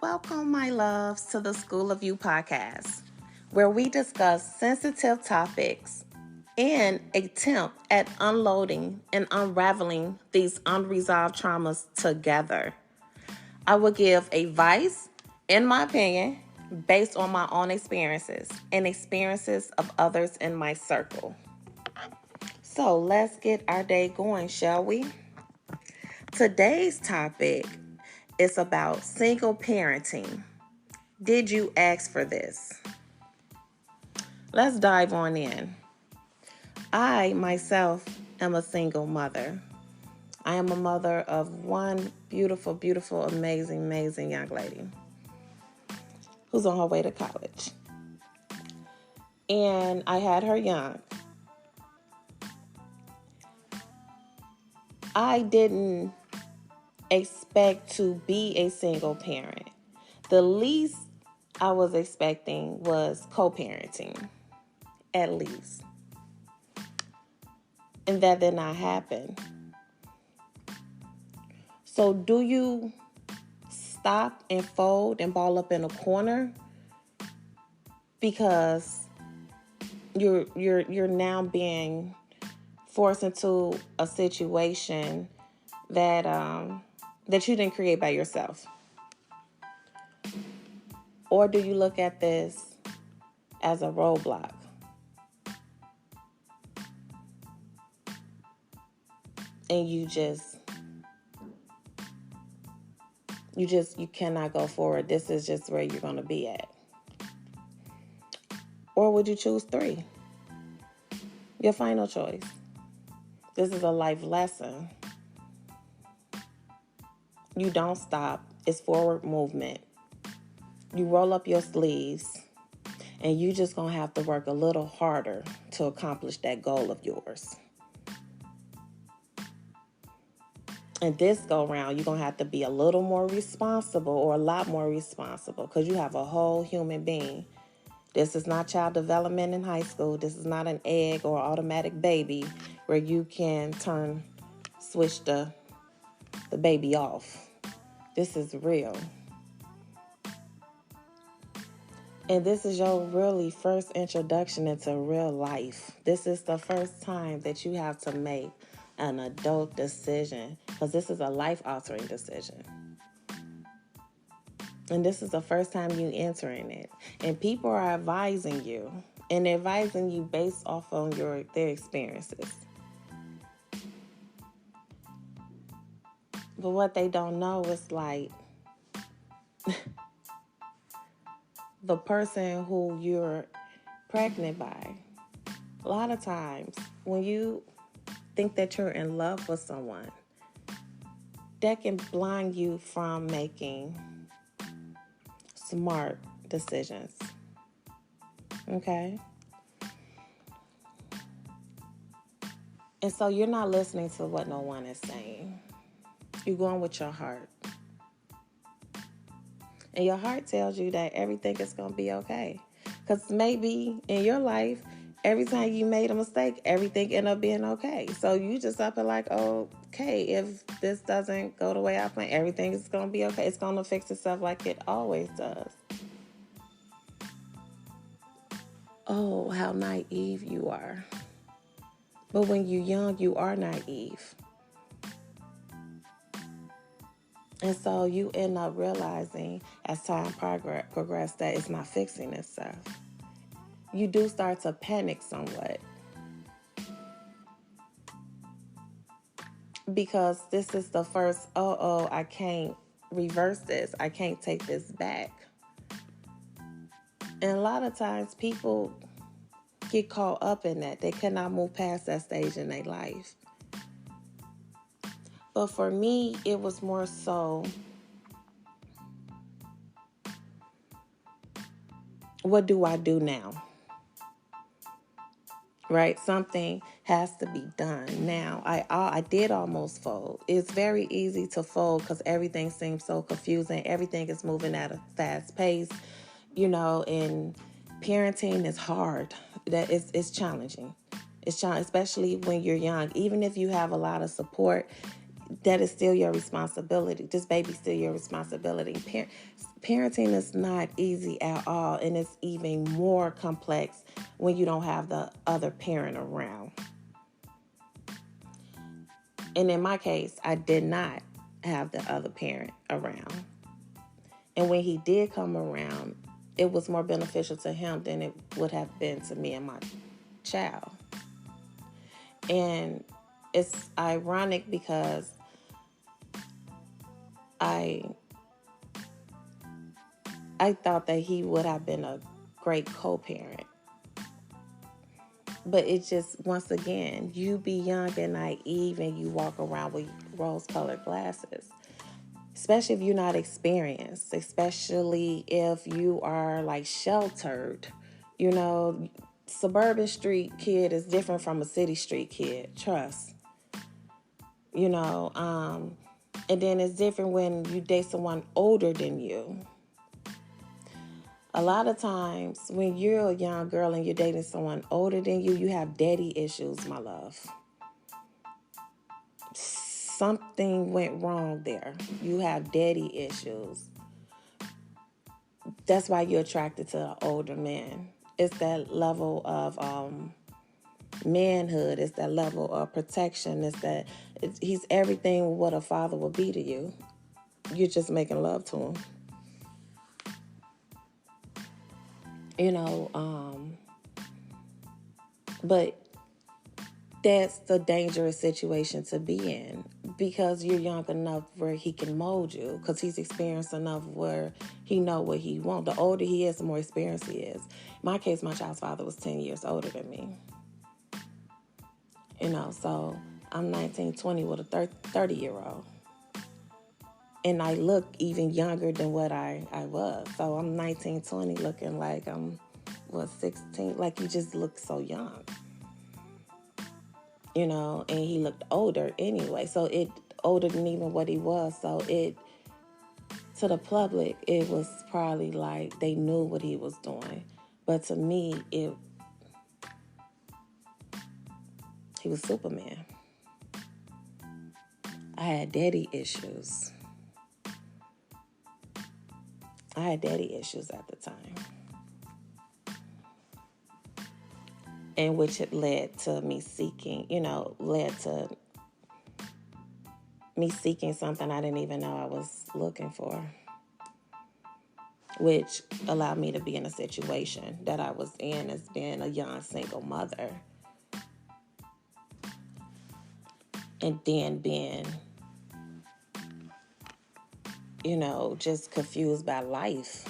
Welcome, my loves, to the School of You podcast, where we discuss sensitive topics and attempt at unloading and unraveling these unresolved traumas together. I will give advice, in my opinion, based on my own experiences and experiences of others in my circle. So let's get our day going, shall we? Today's topic is about single parenting. Did you ask for this? Let's dive on in. I, myself, am a single mother. I am a mother of one beautiful, beautiful, amazing young lady who's on her way to college. And I had her young. I didn't expect to be a single parent. The least I was expecting was co-parenting, at least. And that did not happen. So do you stop and fold and ball up in a corner because you're now being forced into a situation that that you didn't create by yourself? Or do you look at this as a roadblock? And you cannot go forward. This is just where you're going to be at. Or would you choose 3? Your final choice. This is a life lesson. You don't stop. It's forward movement. You roll up your sleeves, and you just going to have to work a little harder to accomplish that goal of yours. And this go round, you're going to have to be a little more responsible, or a lot more responsible, because you have a whole human being. This is not child development in high school. This is not an egg or automatic baby where you can switch the baby off. This is real. And this is your really first introduction into real life. This is the first time that you have to make an adult decision, because this is a life-altering decision. And this is the first time you entering it. And people are advising you, and they're advising you based off on their experiences. But what they don't know is like the person who you're pregnant by. A lot of times when you think that you're in love with someone, that can blind you from making smart decisions. Okay? And so you're not listening to what no one is saying. You're going with your heart. And your heart tells you that everything is going to be okay. Because maybe in your life, every time you made a mistake, everything ended up being okay. So you just up and like, okay, if this doesn't go the way I plan, everything is going to be okay. It's going to fix itself like it always does. Oh, how naive you are. But when you're young, you are naive. And so you end up realizing as time progresses that it's not fixing itself. You do start to panic somewhat. Because this is the first, I can't reverse this. I can't take this back. And a lot of times people get caught up in that. They cannot move past that stage in their life. But for me, it was more so, what do I do now? Right? Something has to be done. Now, I did almost fold. It's very easy to fold because everything seems so confusing. Everything is moving at a fast pace, and parenting is hard. It's challenging. It's challenging, especially when you're young. Even if you have a lot of support, that is still your responsibility. This baby's still your responsibility. parenting is not easy at all, and it's even more complex when you don't have the other parent around. And in my case, I did not have the other parent around. And when he did come around, it was more beneficial to him than it would have been to me and my child. And it's ironic because I thought that he would have been a great co-parent. But it just, once again, you be young and naive and you walk around with rose-colored glasses. Especially if you're not experienced. Especially if you are like sheltered. You know, suburban street kid is different from a city street kid. Trust. You know, and then it's different when you date someone older than you. A lot of times when you're a young girl and you're dating someone older than you, you have daddy issues, my love. Something went wrong there. You have daddy issues. That's why you're attracted to older men. It's that level of manhood. It's that level of protection. He's everything what a father would be to you. You're just making love to him. You know, but that's the dangerous situation to be in because you're young enough where he can mold you because he's experienced enough where he know what he wants. The older he is, the more experienced he is. In my case, my child's father was 10 years older than me. You know, so I'm 19, 20 with a 30-year-old. And I look even younger than what I was. So I'm 19, 20 looking like I'm, 16? Like you just look so young. You know, and he looked older anyway. So older than even what he was. So to the public, it was probably like they knew what he was doing. But to me, he was Superman. I had daddy issues. at the time. And which had led to me seeking something I didn't even know I was looking for. Which allowed me to be in a situation that I was in as being a young single mother. And then being, just confused by life.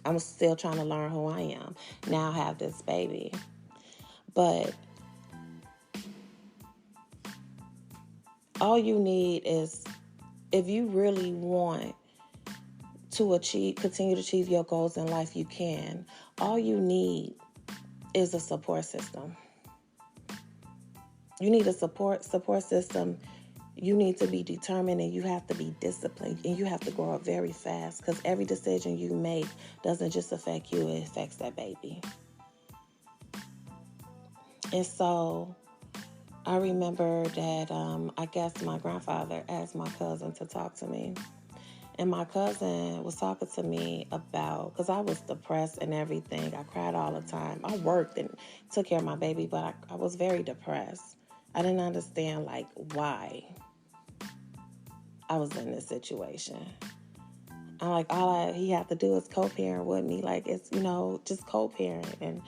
I'm still trying to learn who I am. Now I have this baby. But all you need is, if you really want to continue to achieve your goals in life, you can. All you need is a support system. You need a support system. You need to be determined and you have to be disciplined and you have to grow up very fast because every decision you make doesn't just affect you, it affects that baby. And so I remember that I guess my grandfather asked my cousin to talk to me. And my cousin was talking to me about, because I was depressed and everything. I cried all the time. I worked and took care of my baby, but I was very depressed. I didn't understand, why I was in this situation. I'm like, he had to do is co-parent with me. It's, just co-parent. And,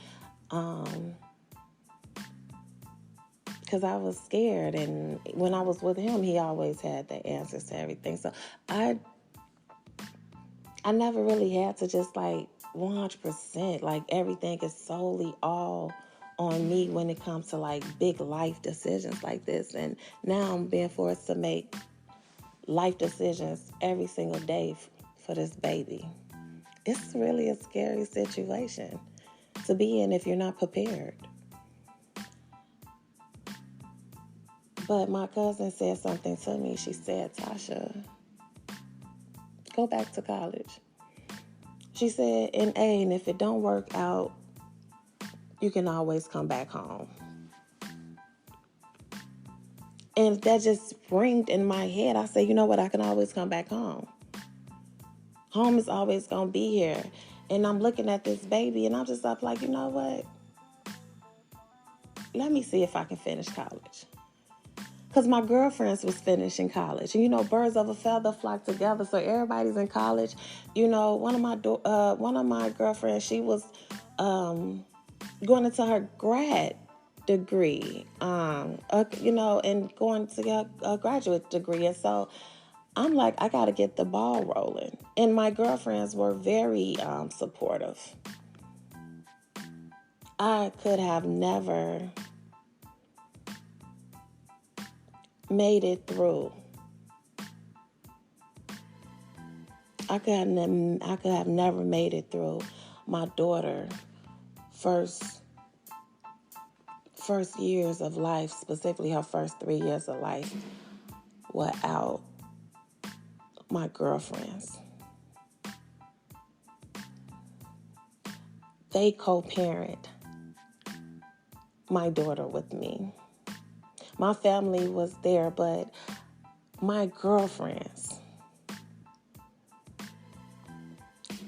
because I was scared. And when I was with him, he always had the answers to everything. So I never really had to just 100%, everything is solely all on me when it comes to big life decisions like this. And now I'm being forced to make life decisions every single day for this baby. It's really a scary situation to be in if you're not prepared. But my cousin said something to me. She said, Tasha, go back to college. She said, and if it don't work out, you can always come back home. And that just ringed in my head. I said, you know what? I can always come back home. Home is always going to be here. And I'm looking at this baby and I'm just up like, you know what? Let me see if I can finish college. Because my girlfriends was finishing college. And, birds of a feather flock together. So everybody's in college. One of my girlfriends, she was going into her grad degree, and going to get a graduate degree. And so I'm like, I got to get the ball rolling. And my girlfriends were very supportive. I could have never made it through. I could have never made it through my daughter first years of life, specifically her first 3 years of life, without my girlfriends. They co-parent my daughter with me. My family was there, but my girlfriends,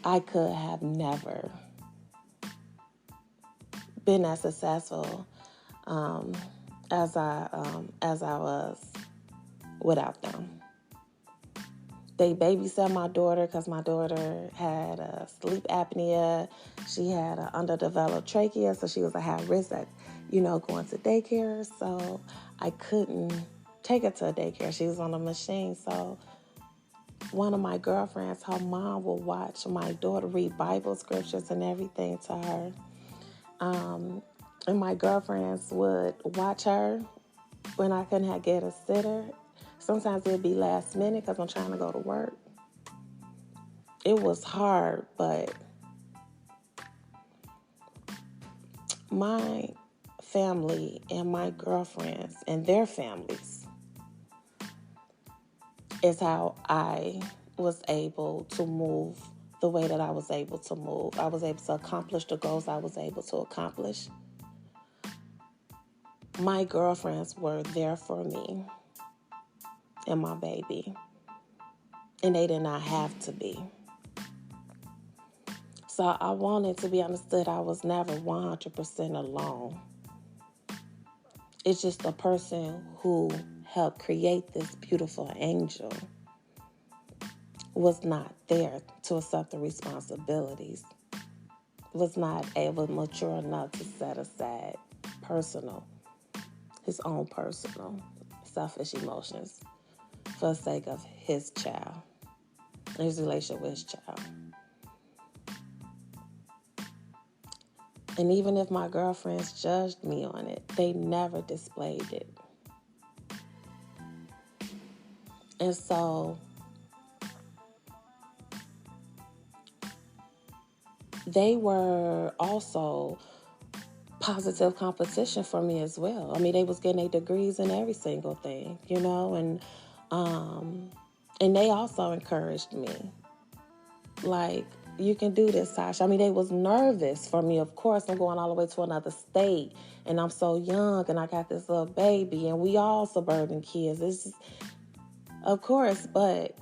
I could have never been as successful as I was without them. They babysat my daughter because my daughter had sleep apnea. She had an underdeveloped trachea, so she was a high risk at, going to daycare. So I couldn't take her to a daycare. She was on a machine. So one of my girlfriends, her mom would watch my daughter read Bible scriptures and everything to her. And my girlfriends would watch her when I couldn't get a sitter. Sometimes it'd be last minute because I'm trying to go to work. It was hard, but my family and my girlfriends and their families is how I was able to move the way that I was able to move. I was able to accomplish the goals I was able to accomplish. My girlfriends were there for me and my baby, and they did not have to be. So I wanted to be understood I was never 100% alone. It's just the person who helped create this beautiful angel was not there to accept the responsibilities, was not able, mature enough to set aside his own personal, selfish emotions for the sake of his child, his relationship with his child. And even if my girlfriends judged me on it, they never displayed it. And so they were also positive competition for me as well. I mean, they was getting their degrees in every single thing, and they also encouraged me. Like, you can do this, Sasha. I mean, they was nervous for me. Of course, I'm going all the way to another state, and I'm so young, and I got this little baby, and we all suburban kids. It's just, of course, but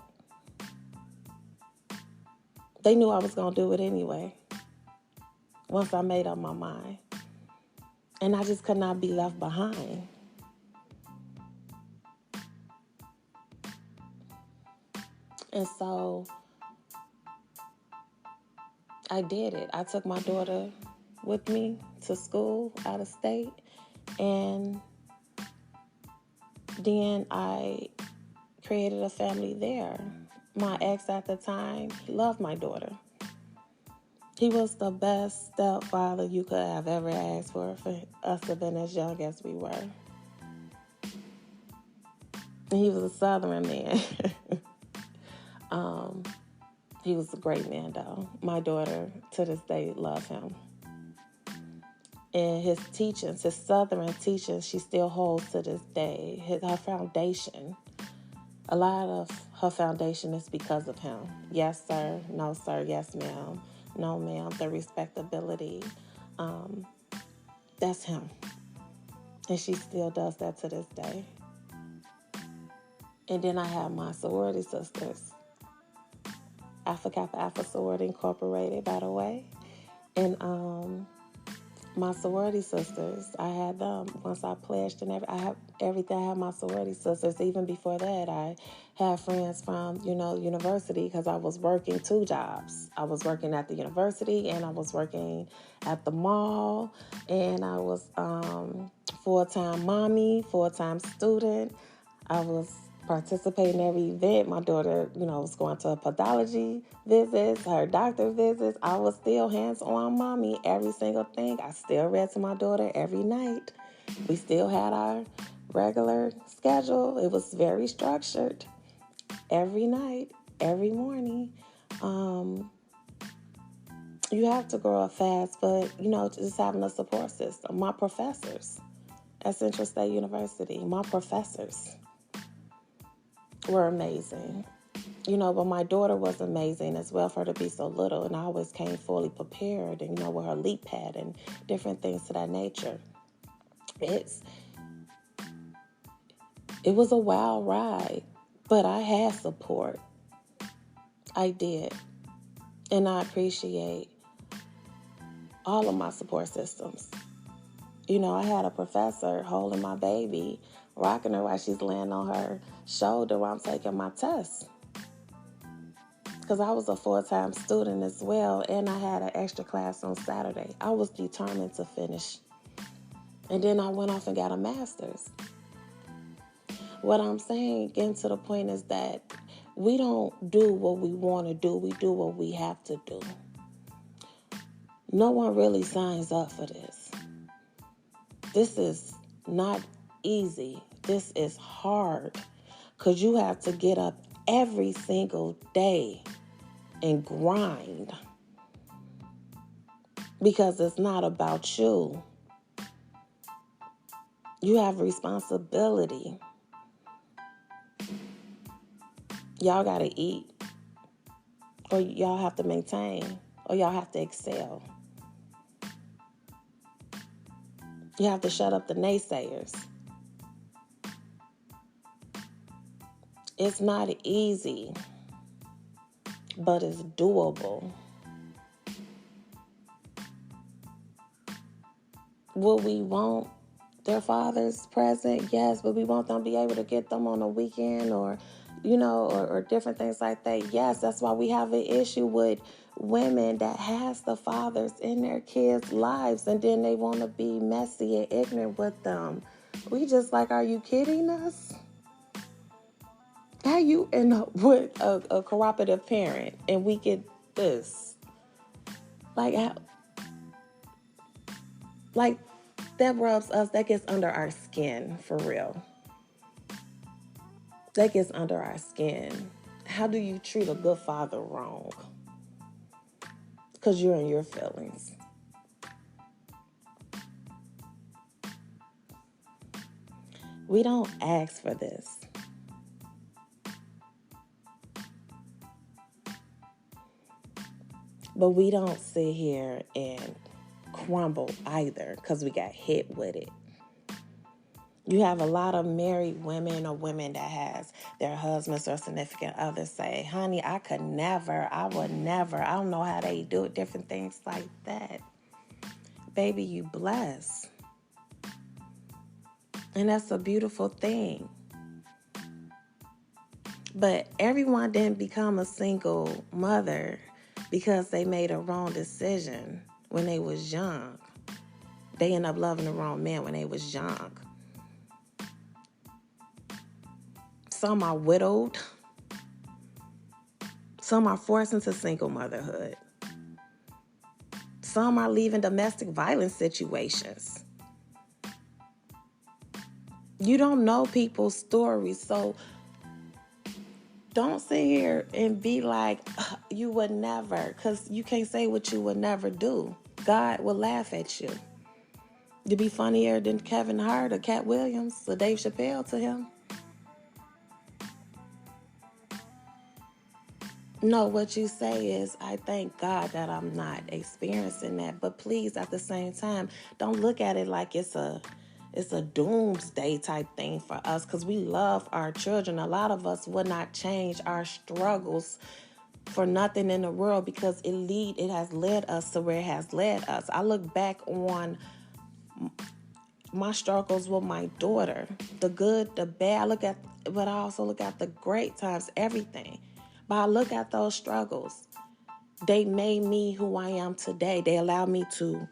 they knew I was going to do it anyway once I made up my mind. And I just could not be left behind. And so I did it. I took my daughter with me to school out of state. And then I created a family there. My ex at the time, he loved my daughter. He was the best stepfather you could have ever asked for us to have been as young as we were. And he was a Southern man. He was a great man, though. My daughter, to this day, loves him. And his teachings, his Southern teachings, she still holds to this day. Her foundation, a lot of her foundation is because of him. Yes, sir. No, sir. Yes, ma'am. No, ma'am. The respectability, that's him. And she still does that to this day. And then I have my sorority sisters. Alpha Kappa Alpha Sorority Incorporated, by the way. And my sorority sisters, I had them once I pledged and I have everything. I had my sorority sisters. Even before that, I had friends from, university, because I was working 2 jobs. I was working at the university and I was working at the mall, and I was full-time mommy, full-time student. I was participating in every event. My daughter, was going to pathology visits, her doctor visits. I was still hands-on mommy, every single thing. I still read to my daughter every night. We still had our regular schedule. It was very structured. Every night, every morning. You have to grow up fast, but, just having a support system. My professors at Central State University, my professors were amazing. But my daughter was amazing as well for her to be so little, and I always came fully prepared, and, with her leap pad and different things to that nature. It was a wild ride, but I had support. I did. And I appreciate all of my support systems. I had a professor holding my baby, rocking her while she's laying on her shoulder while I'm taking my test. Because I was a full-time student as well, and I had an extra class on Saturday. I was determined to finish. And then I went off and got a master's. What I'm saying, getting to the point, is that we don't do what we want to do. We do what we have to do. No one really signs up for this. This is not easy. This is hard, because you have to get up every single day and grind, because it's not about you. You have responsibility. Y'all got to eat, or y'all have to maintain, or y'all have to excel. You have to shut up the naysayers. It's not easy, but it's doable. Will we want their fathers present? Yes, but we want them to be able to get them on a weekend, or different things like that. Yes, that's why we have an issue with women that has the fathers in their kids' lives, and then they want to be messy and ignorant with them. We just like, are you kidding us? How you end up with a cooperative parent and we get this? Like that rubs us, that gets under our skin, for real. That gets under our skin. How do you treat a good father wrong? Because you're in your feelings. We don't ask for this. But we don't sit here and crumble either, because we got hit with it. You have a lot of married women, or women that has their husbands or significant others say, honey, I would never, I don't know how they do it, different things like that. Baby, you blessed. And that's a beautiful thing. But everyone didn't become a single mother because they made a wrong decision when they was young. They end up loving the wrong man when they was young. Some are widowed. Some are forced into single motherhood. Some are leaving domestic violence situations. You don't know people's stories, so don't sit here and be like, you would never, because you can't say what you would never do. God will laugh at you. You'd be funnier than Kevin Hart or Cat Williams or Dave Chappelle to him. No, what you say is, I thank God that I'm not experiencing that. But please, at the same time, don't look at it like it's a doomsday type thing for us, because we love our children. A lot of us would not change our struggles for nothing in the world, because it has led us to where it has led us. I look back on my struggles with my daughter, the good, the bad. But I also look at the great times, everything. But I look at those struggles. They made me who I am today. They allowed me to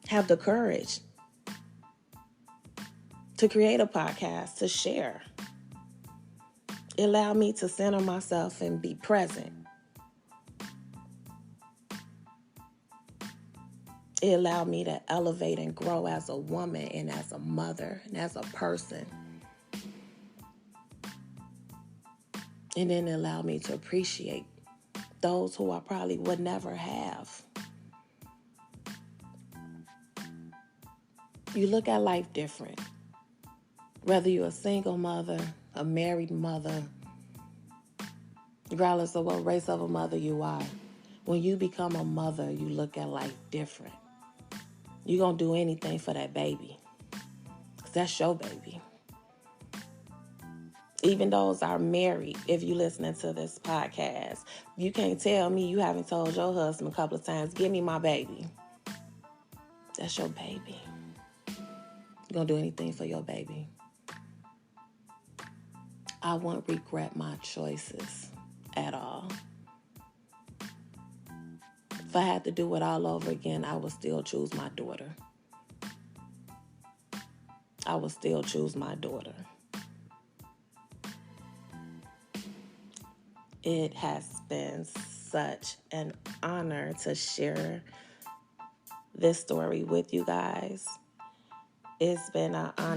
have the courage to create a podcast, to share. It allowed me to center myself and be present. It allowed me to elevate and grow as a woman and as a mother and as a person. And then it allowed me to appreciate those who I probably would never have. You look at life different. Whether you're a single mother, a married mother, regardless of what race of a mother you are, when you become a mother, you look at life different. You're going to do anything for that baby, because that's your baby. Even those are married, if you're listening to this podcast, you can't tell me you haven't told your husband a couple of times, give me my baby. That's your baby. You're going to do anything for your baby. I won't regret my choices at all. If I had to do it all over again, I would still choose my daughter. I would still choose my daughter. It has been such an honor to share this story with you guys. It's been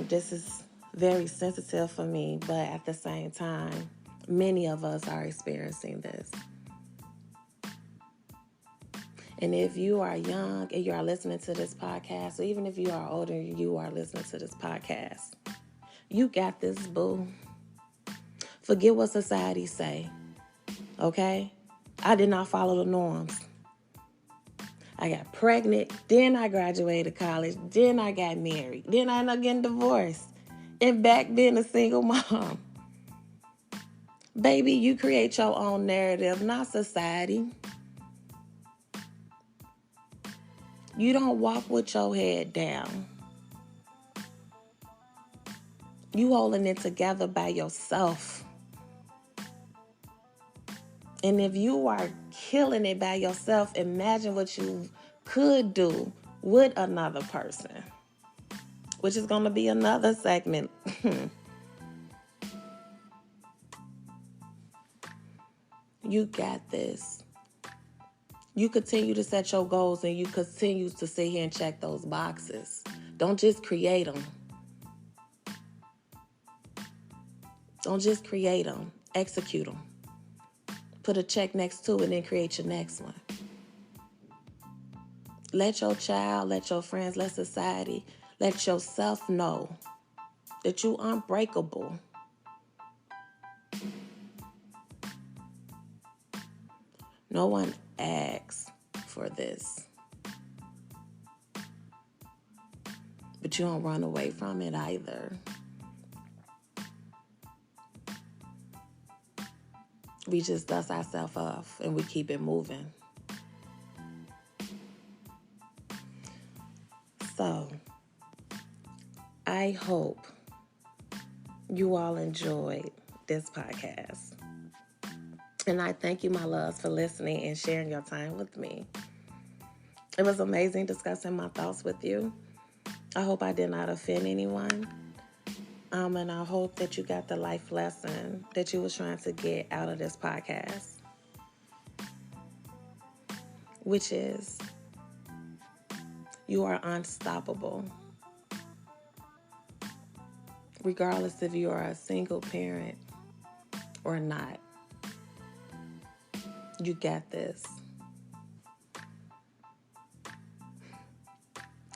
this is very sensitive for me, but at the same time, many of us are experiencing this. And if you are young and you are listening to this podcast, or even if you are older and you are listening to this podcast, you got this, boo. Forget what society say, okay? I did not follow the norms. I got pregnant, then I graduated college, then I got married, then I ended up getting divorced, and back being a single mom. Baby, you create your own narrative, not society. You don't walk with your head down. You holding it together by yourself. And if you are killing it by yourself, imagine what you could do with another person, which is going to be another segment. You got this. You continue to set your goals and you continue to sit here and check those boxes. Don't just create them. Don't just create them. Execute them. Put a check next to it and then create your next one. Let your child, let your friends, let society, let yourself know that you're unbreakable. No one asks for this. But you don't run away from it either. We just dust ourselves off and we keep it moving. So, I hope you all enjoyed this podcast. And I thank you, my loves, for listening and sharing your time with me. It was amazing discussing my thoughts with you. I hope I did not offend anyone. And I hope that you got the life lesson that you was trying to get out of this podcast, which is you are unstoppable. Regardless if you are a single parent or not. You got this.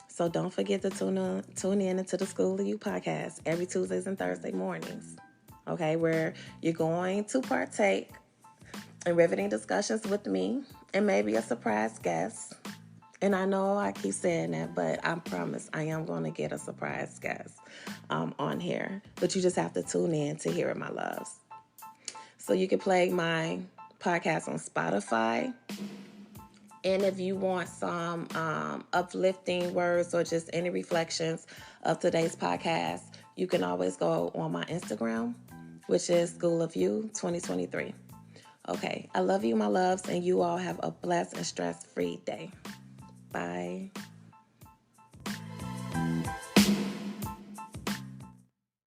So don't forget to tune in into the School of You podcast every Tuesdays and Thursday mornings. Okay, where you're going to partake in riveting discussions with me and maybe a surprise guest. And I know I keep saying that, but I promise I am going to get a surprise guest on here. But you just have to tune in to hear it, my loves. So you can play my podcast on Spotify. And if you want some uplifting words or just any reflections of today's podcast, you can always go on my Instagram, which is School of You 2023. Okay, I love you, my loves, and you all have a blessed and stress-free day. Bye.